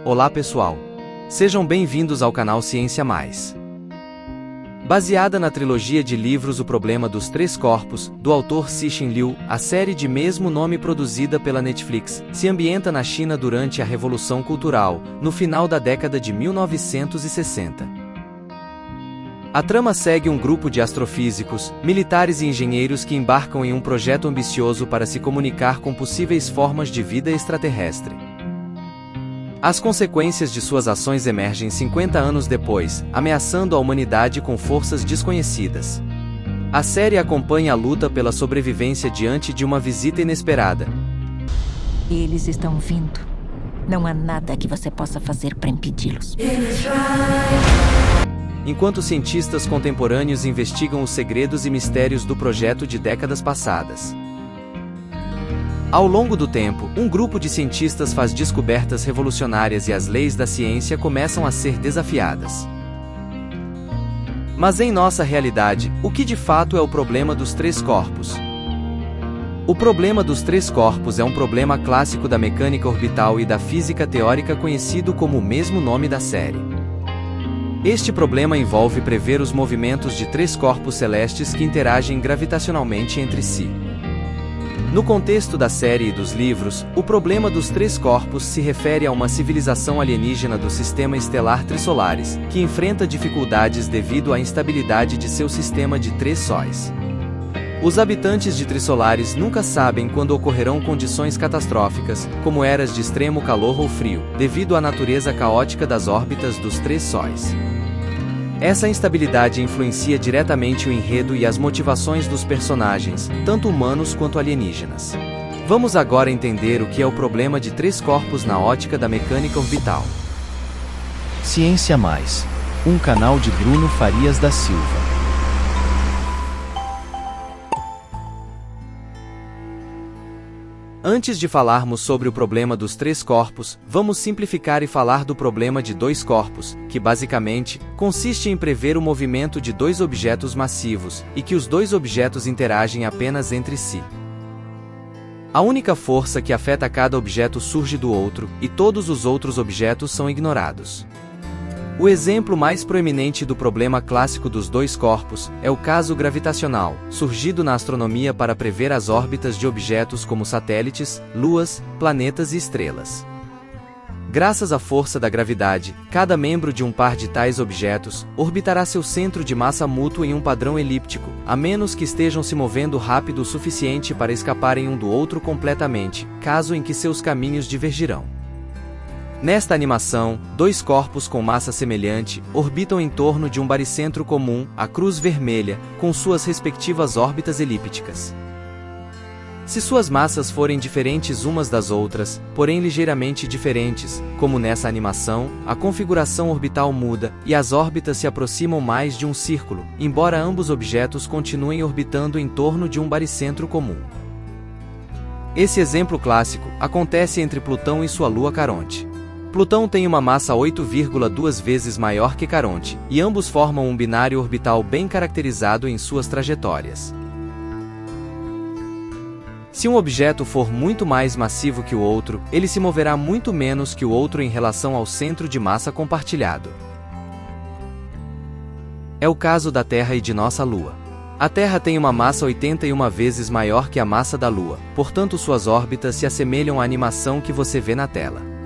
Olá pessoal! Sejam bem-vindos ao canal Ciência Mais. Baseada na trilogia de livros O Problema dos Três Corpos, do autor Cixin Liu, a série de mesmo nome produzida pela Netflix, se ambienta na China durante a Revolução Cultural, no final da década de 1960. A trama segue um grupo de astrofísicos, militares e engenheiros que embarcam em um projeto ambicioso para se comunicar com possíveis formas de vida extraterrestre. As consequências de suas ações emergem 50 anos depois, ameaçando a humanidade com forças desconhecidas. A série acompanha a luta pela sobrevivência diante de uma visita inesperada. Eles estão vindo. Não há nada que você possa fazer para impedi-los. Enquanto cientistas contemporâneos investigam os segredos e mistérios do projeto de décadas passadas. Ao longo do tempo, um grupo de cientistas faz descobertas revolucionárias e as leis da ciência começam a ser desafiadas. Mas em nossa realidade, o que de fato é o problema dos três corpos? O problema dos três corpos é um problema clássico da mecânica orbital e da física teórica conhecido como o mesmo nome da série. Este problema envolve prever os movimentos de três corpos celestes que interagem gravitacionalmente entre si. No contexto da série e dos livros, o problema dos três corpos se refere a uma civilização alienígena do sistema estelar Trisolaris, que enfrenta dificuldades devido à instabilidade de seu sistema de três sóis. Os habitantes de Trisolaris nunca sabem quando ocorrerão condições catastróficas, como eras de extremo calor ou frio, devido à natureza caótica das órbitas dos três sóis. Essa instabilidade influencia diretamente o enredo e as motivações dos personagens, tanto humanos quanto alienígenas. Vamos agora entender o que é o problema de três corpos na ótica da mecânica orbital. Ciência Mais, um canal de Bruno Farias da Silva. Antes de falarmos sobre o problema dos três corpos, vamos simplificar e falar do problema de dois corpos, que basicamente consiste em prever o movimento de dois objetos massivos, e que os dois objetos interagem apenas entre si. A única força que afeta cada objeto surge do outro, e todos os outros objetos são ignorados. O exemplo mais proeminente do problema clássico dos dois corpos é o caso gravitacional, surgido na astronomia para prever as órbitas de objetos como satélites, luas, planetas e estrelas. Graças à força da gravidade, cada membro de um par de tais objetos orbitará seu centro de massa mútuo em um padrão elíptico, a menos que estejam se movendo rápido o suficiente para escaparem um do outro completamente, caso em que seus caminhos divergirão. Nesta animação, dois corpos com massa semelhante orbitam em torno de um baricentro comum, a cruz vermelha, com suas respectivas órbitas elípticas. Se suas massas forem diferentes umas das outras, porém ligeiramente diferentes, como nessa animação, a configuração orbital muda, e as órbitas se aproximam mais de um círculo, embora ambos objetos continuem orbitando em torno de um baricentro comum. Esse exemplo clássico acontece entre Plutão e sua lua Caronte. Plutão tem uma massa 8,2 vezes maior que Caronte, e ambos formam um binário orbital bem caracterizado em suas trajetórias. Se um objeto for muito mais massivo que o outro, ele se moverá muito menos que o outro em relação ao centro de massa compartilhado. É o caso da Terra e de nossa Lua. A Terra tem uma massa 81 vezes maior que a massa da Lua, portanto suas órbitas se assemelham à animação que você vê na tela.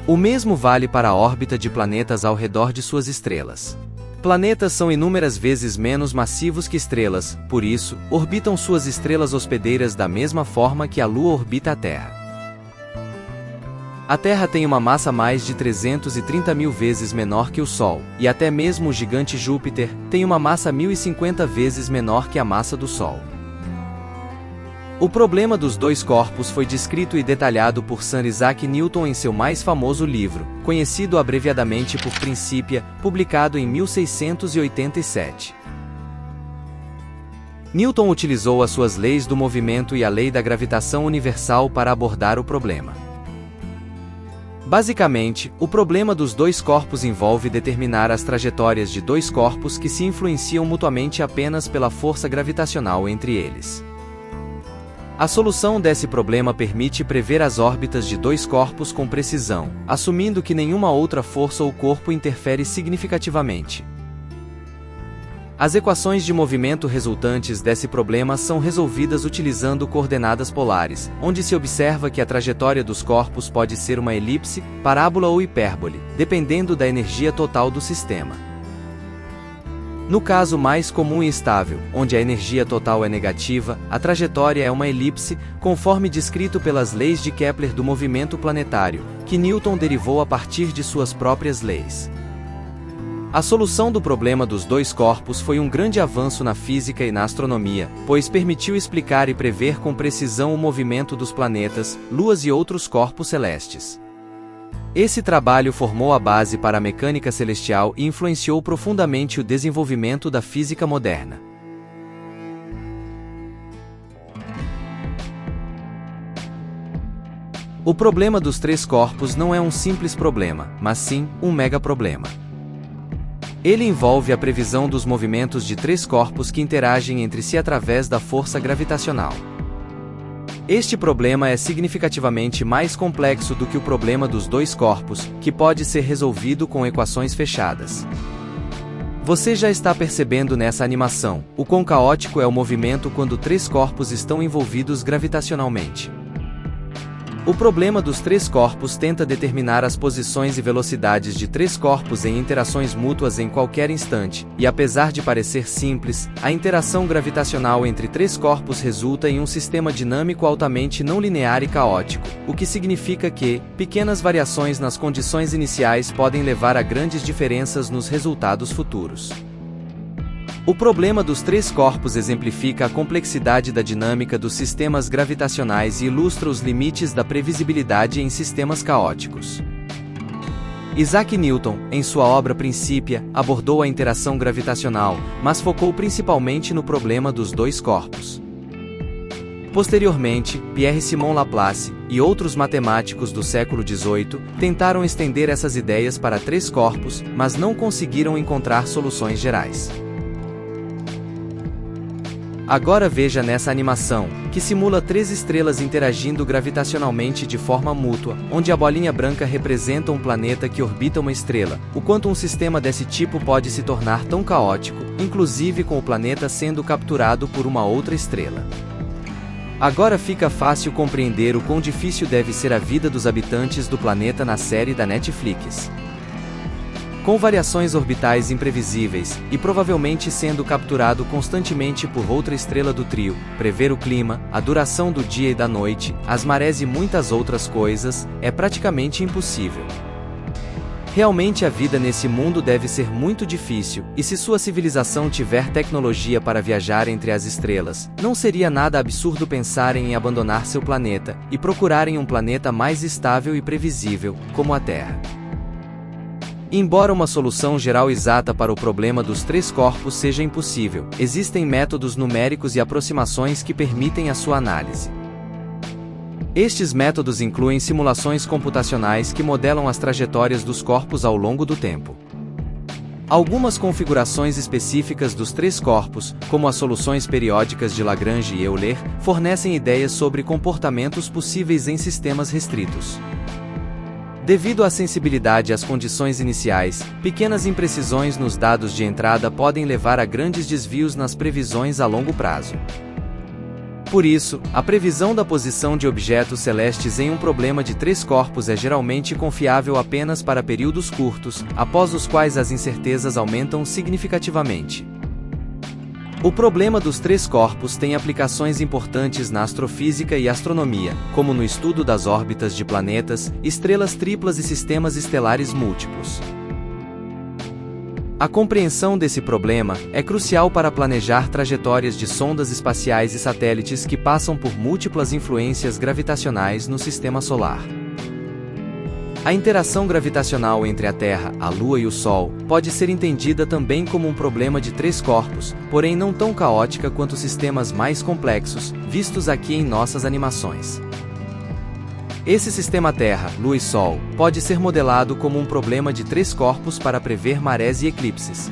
O mesmo vale para a órbita de planetas ao redor de suas estrelas. Planetas são inúmeras vezes menos massivos que estrelas, por isso, orbitam suas estrelas hospedeiras da mesma forma que a Lua orbita a Terra. A Terra tem uma massa mais de 330 mil vezes menor que o Sol, e até mesmo o gigante Júpiter tem uma massa 1050 vezes menor que a massa do Sol. O problema dos dois corpos foi descrito e detalhado por Sir Isaac Newton em seu mais famoso livro, conhecido abreviadamente por Principia, publicado em 1687. Newton utilizou as suas leis do movimento e a lei da gravitação universal para abordar o problema. Basicamente, o problema dos dois corpos envolve determinar as trajetórias de dois corpos que se influenciam mutuamente apenas pela força gravitacional entre eles. A solução desse problema permite prever as órbitas de dois corpos com precisão, assumindo que nenhuma outra força ou corpo interfere significativamente. As equações de movimento resultantes desse problema são resolvidas utilizando coordenadas polares, onde se observa que a trajetória dos corpos pode ser uma elipse, parábola ou hipérbole, dependendo da energia total do sistema. No caso mais comum e estável, onde a energia total é negativa, a trajetória é uma elipse, conforme descrito pelas leis de Kepler do movimento planetário, que Newton derivou a partir de suas próprias leis. A solução do problema dos dois corpos foi um grande avanço na física e na astronomia, pois permitiu explicar e prever com precisão o movimento dos planetas, luas e outros corpos celestes. Esse trabalho formou a base para a mecânica celestial e influenciou profundamente o desenvolvimento da física moderna. O problema dos três corpos não é um simples problema, mas sim um megaproblema. Ele envolve a previsão dos movimentos de três corpos que interagem entre si através da força gravitacional. Este problema é significativamente mais complexo do que o problema dos dois corpos, que pode ser resolvido com equações fechadas. Você já está percebendo nessa animação o quão caótico é o movimento quando três corpos estão envolvidos gravitacionalmente. O problema dos três corpos tenta determinar as posições e velocidades de três corpos em interações mútuas em qualquer instante, e apesar de parecer simples, a interação gravitacional entre três corpos resulta em um sistema dinâmico altamente não linear e caótico, o que significa que pequenas variações nas condições iniciais podem levar a grandes diferenças nos resultados futuros. O problema dos três corpos exemplifica a complexidade da dinâmica dos sistemas gravitacionais e ilustra os limites da previsibilidade em sistemas caóticos. Isaac Newton, em sua obra Principia, abordou a interação gravitacional, mas focou principalmente no problema dos dois corpos. Posteriormente, Pierre-Simon Laplace e outros matemáticos do século XVIII tentaram estender essas ideias para três corpos, mas não conseguiram encontrar soluções gerais. Agora veja nessa animação, que simula três estrelas interagindo gravitacionalmente de forma mútua, onde a bolinha branca representa um planeta que orbita uma estrela, o quanto um sistema desse tipo pode se tornar tão caótico, inclusive com o planeta sendo capturado por uma outra estrela. Agora fica fácil compreender o quão difícil deve ser a vida dos habitantes do planeta na série da Netflix. Com variações orbitais imprevisíveis, e provavelmente sendo capturado constantemente por outra estrela do trio, prever o clima, a duração do dia e da noite, as marés e muitas outras coisas, é praticamente impossível. Realmente a vida nesse mundo deve ser muito difícil, e se sua civilização tiver tecnologia para viajar entre as estrelas, não seria nada absurdo pensarem em abandonar seu planeta, e procurarem um planeta mais estável e previsível, como a Terra. Embora uma solução geral exata para o problema dos três corpos seja impossível, existem métodos numéricos e aproximações que permitem a sua análise. Estes métodos incluem simulações computacionais que modelam as trajetórias dos corpos ao longo do tempo. Algumas configurações específicas dos três corpos, como as soluções periódicas de Lagrange e Euler, fornecem ideias sobre comportamentos possíveis em sistemas restritos. Devido à sensibilidade às condições iniciais, pequenas imprecisões nos dados de entrada podem levar a grandes desvios nas previsões a longo prazo. Por isso, a previsão da posição de objetos celestes em um problema de três corpos é geralmente confiável apenas para períodos curtos, após os quais as incertezas aumentam significativamente. O problema dos três corpos tem aplicações importantes na astrofísica e astronomia, como no estudo das órbitas de planetas, estrelas triplas e sistemas estelares múltiplos. A compreensão desse problema é crucial para planejar trajetórias de sondas espaciais e satélites que passam por múltiplas influências gravitacionais no sistema solar. A interação gravitacional entre a Terra, a Lua e o Sol pode ser entendida também como um problema de três corpos, porém não tão caótica quanto os sistemas mais complexos, vistos aqui em nossas animações. Esse sistema Terra, Lua e Sol pode ser modelado como um problema de três corpos para prever marés e eclipses.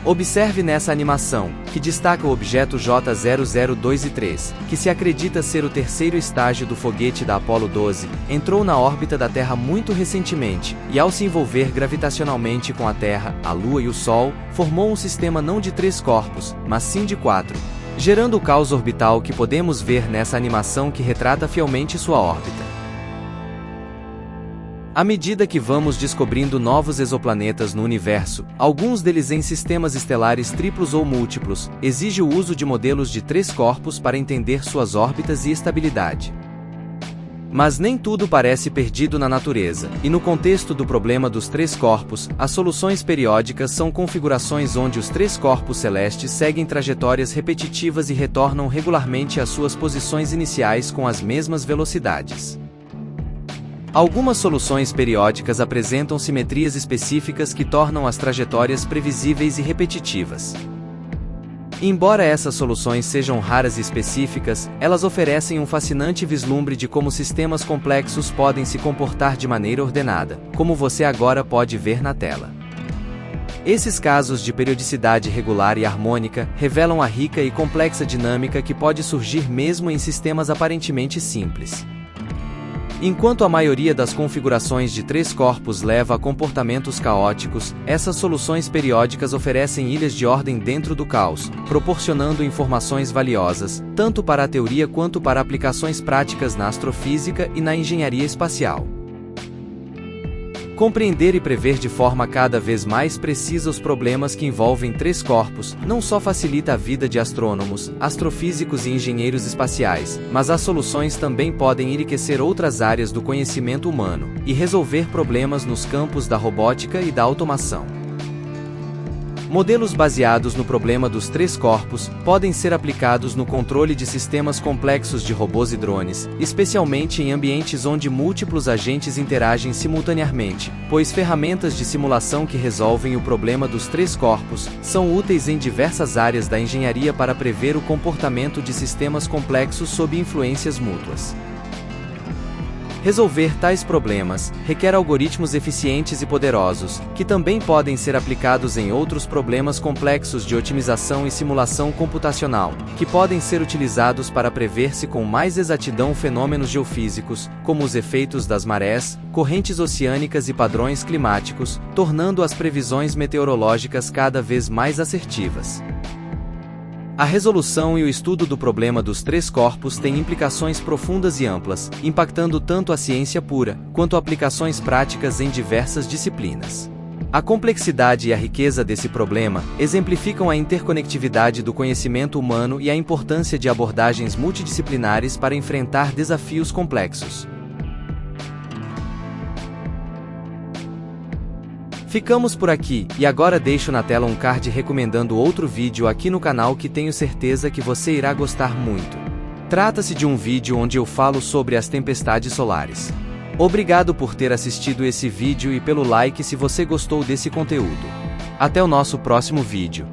Observe nessa animação, que destaca o objeto J002 e 3, que se acredita ser o terceiro estágio do foguete da Apollo 12, entrou na órbita da Terra muito recentemente, e ao se envolver gravitacionalmente com a Terra, a Lua e o Sol, formou um sistema não de 3 corpos, mas sim de 4, gerando o caos orbital que podemos ver nessa animação que retrata fielmente sua órbita. À medida que vamos descobrindo novos exoplanetas no universo, alguns deles em sistemas estelares triplos ou múltiplos, exige o uso de modelos de 3 corpos para entender suas órbitas e estabilidade. Mas nem tudo parece perdido na natureza, e no contexto do problema dos 3 corpos, as soluções periódicas são configurações onde os 3 corpos celestes seguem trajetórias repetitivas e retornam regularmente às suas posições iniciais com as mesmas velocidades. Algumas soluções periódicas apresentam simetrias específicas que tornam as trajetórias previsíveis e repetitivas. Embora essas soluções sejam raras e específicas, elas oferecem um fascinante vislumbre de como sistemas complexos podem se comportar de maneira ordenada, como você agora pode ver na tela. Esses casos de periodicidade regular e harmônica revelam a rica e complexa dinâmica que pode surgir mesmo em sistemas aparentemente simples. Enquanto a maioria das configurações de 3 corpos leva a comportamentos caóticos, essas soluções periódicas oferecem ilhas de ordem dentro do caos, proporcionando informações valiosas, tanto para a teoria quanto para aplicações práticas na astrofísica e na engenharia espacial. Compreender e prever de forma cada vez mais precisa os problemas que envolvem 3 corpos, não só facilita a vida de astrônomos, astrofísicos e engenheiros espaciais, mas as soluções também podem enriquecer outras áreas do conhecimento humano, e resolver problemas nos campos da robótica e da automação. Modelos baseados no problema dos 3 corpos podem ser aplicados no controle de sistemas complexos de robôs e drones, especialmente em ambientes onde múltiplos agentes interagem simultaneamente, pois ferramentas de simulação que resolvem o problema dos 3 corpos são úteis em diversas áreas da engenharia para prever o comportamento de sistemas complexos sob influências mútuas. Resolver tais problemas requer algoritmos eficientes e poderosos, que também podem ser aplicados em outros problemas complexos de otimização e simulação computacional, que podem ser utilizados para prever-se com mais exatidão fenômenos geofísicos, como os efeitos das marés, correntes oceânicas e padrões climáticos, tornando as previsões meteorológicas cada vez mais assertivas. A resolução e o estudo do problema dos 3 corpos têm implicações profundas e amplas, impactando tanto a ciência pura, quanto aplicações práticas em diversas disciplinas. A complexidade e a riqueza desse problema exemplificam a interconectividade do conhecimento humano e a importância de abordagens multidisciplinares para enfrentar desafios complexos. Ficamos por aqui, e agora deixo na tela um card recomendando outro vídeo aqui no canal que tenho certeza que você irá gostar muito. Trata-se de um vídeo onde eu falo sobre as tempestades solares. Obrigado por ter assistido esse vídeo e pelo like se você gostou desse conteúdo. Até o nosso próximo vídeo.